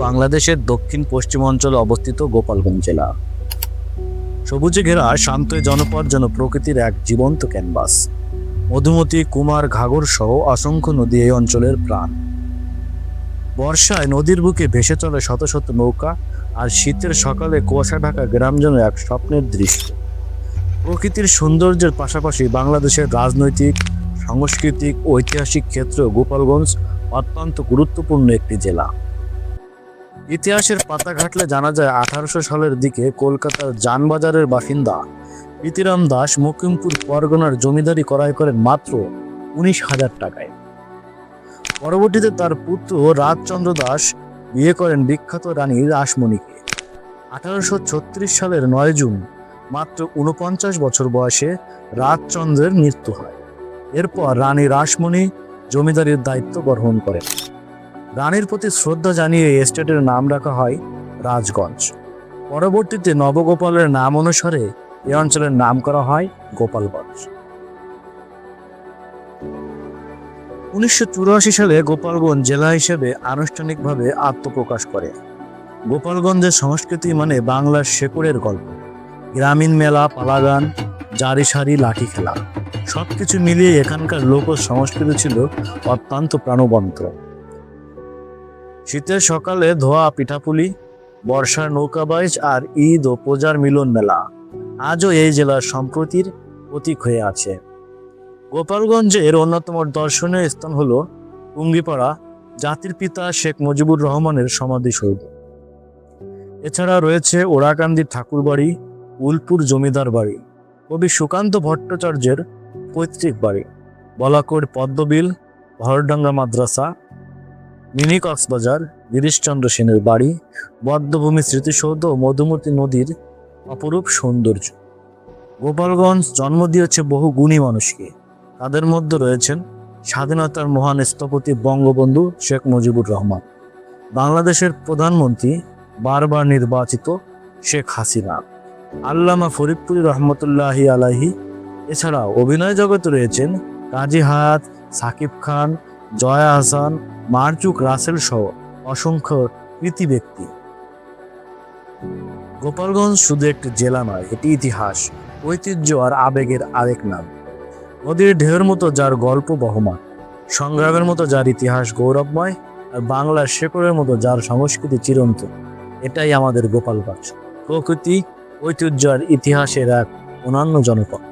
বাংলাদেশের দক্ষিণ পশ্চিম অঞ্চলে অবস্থিত গোপালগঞ্জ জেলা। সবুজে ঘেরা শান্ত জনপদ যেন প্রকৃতির এক জীবন্ত ক্যানভাস। মধুমতি, কুমার, ঘাগর সহ অসংখ্য নদী এই অঞ্চলের প্রাণ। বর্ষায় নদীর বুকে ভেসে চলে শত শত নৌকা, আর শীতের সকালে কুয়াশা ঢাকা গ্রাম যেন এক স্বপ্নের দৃশ্য। প্রকৃতির সৌন্দর্যের পাশাপাশি বাংলাদেশের রাজনৈতিক, সাংস্কৃতিক ও ঐতিহাসিক ক্ষেত্রে গোপালগঞ্জ অত্যন্ত গুরুত্বপূর্ণ একটি জেলা। ইতিহাসের পাতা ঘাটলে জানা যায় 1800 সালের দিকে কলকাতার জানবাজারের বাসিন্দা প্রীতিরাম দাস মকিমপুর পরগনার জমিদারি ক্রয় করেন মাত্র 19,000 টাকায়। পরবর্তীতে তার পুত্র রাজচন্দ্র দাস বিয়ে করেন বিখ্যাত রানী রাসমণিকে। 1836 সালের 9 জুন মাত্র 49 বছর বয়সে রাজচন্দ্রের মৃত্যু হয়। এরপর রানী রাসমণি জমিদারির দায়িত্ব গ্রহণ করেন। রানীর প্রতি শ্রদ্ধা জানিয়ে এই এস্টেটের নাম রাখা হয় রাজগঞ্জ। পরবর্তীতে নবগোপালের নাম অনুসারে এই অঞ্চলের নাম করা হয় গোপালগঞ্জ। 1984 সালে গোপালগঞ্জ জেলা হিসেবে আনুষ্ঠানিকভাবে আত্মপ্রকাশ করে। গোপালগঞ্জের সংস্কৃতি মানে বাংলার শেকড়ের গল্প। গ্রামীণ মেলা, পালাগান, জারিসারি, লাঠি খেলা সবকিছু মিলিয়ে এখানকার লোক সংস্কৃতি ছিল অত্যন্ত প্রাণবন্ত। শীতের সকালে ধোয়া পিঠাপুলি, বর্ষার নৌকাবাইজ আর ঈদ ও পূজার মিলন মেলা আজও এই জেলার সম্প্রীতির প্রতীক হয়ে আছে। গোপালগঞ্জের অন্যতম দর্শনীয় স্থান হল টুঙ্গিপাড়া, জাতির পিতা শেখ মুজিবুর রহমানের সমাধিসৌধ। এছাড়া রয়েছে ওরাকান্দি ঠাকুরবাড়ি, উলপুর জমিদার বাড়ি, কবি সুকান্ত ভট্টাচার্যের পৈতৃক বাড়ি, বলাকোট পদ্মবিল, ভরডাঙ্গা মাদ্রাসা, মিনি কক্সবাজার, গিরিশচন্দ্র সেনের বাড়ি, বদ্ধভূমি স্মৃতিসৌধ ও মধুমতি নদীর অপরূপ সৌন্দর্য। গোপালগঞ্জ জন্ম দিয়েছে বহু গুণী মানুষকে। তাদের মধ্যে রয়েছেন স্বাধীনতার মহান স্থপতি বঙ্গবন্ধু শেখ মুজিবুর রহমান, বাংলাদেশের প্রধানমন্ত্রী বারবার নির্বাচিত শেখ হাসিনা, আল্লামা ফরিদপুরি রহমতুল্লাহি আলাইহি। এছাড়াও অভিনয় জগতে রয়েছেন কাজী হায়াত, সাকিব খান, জয়া আহসান, মারজুক রাসেল সহ অসংখ্য কৃতি ব্যক্তি। গোপালগঞ্জ শুধু একটি জেলা নয়, এটি ইতিহাস, ঐতিহ্য আর আবেগের আরেক নাম। নদীর ঢেউয়ের মতো যার গল্প বহমান, সংগ্রামের মতো যার ইতিহাস গৌরবময়, আর বাংলার শেকড়ের মতো যার সংস্কৃতি চিরন্তন। এটাই আমাদের গোপালগঞ্জ, প্রকৃতি, ঐতিহ্য আর ইতিহাসের এক অনন্য জনপদ।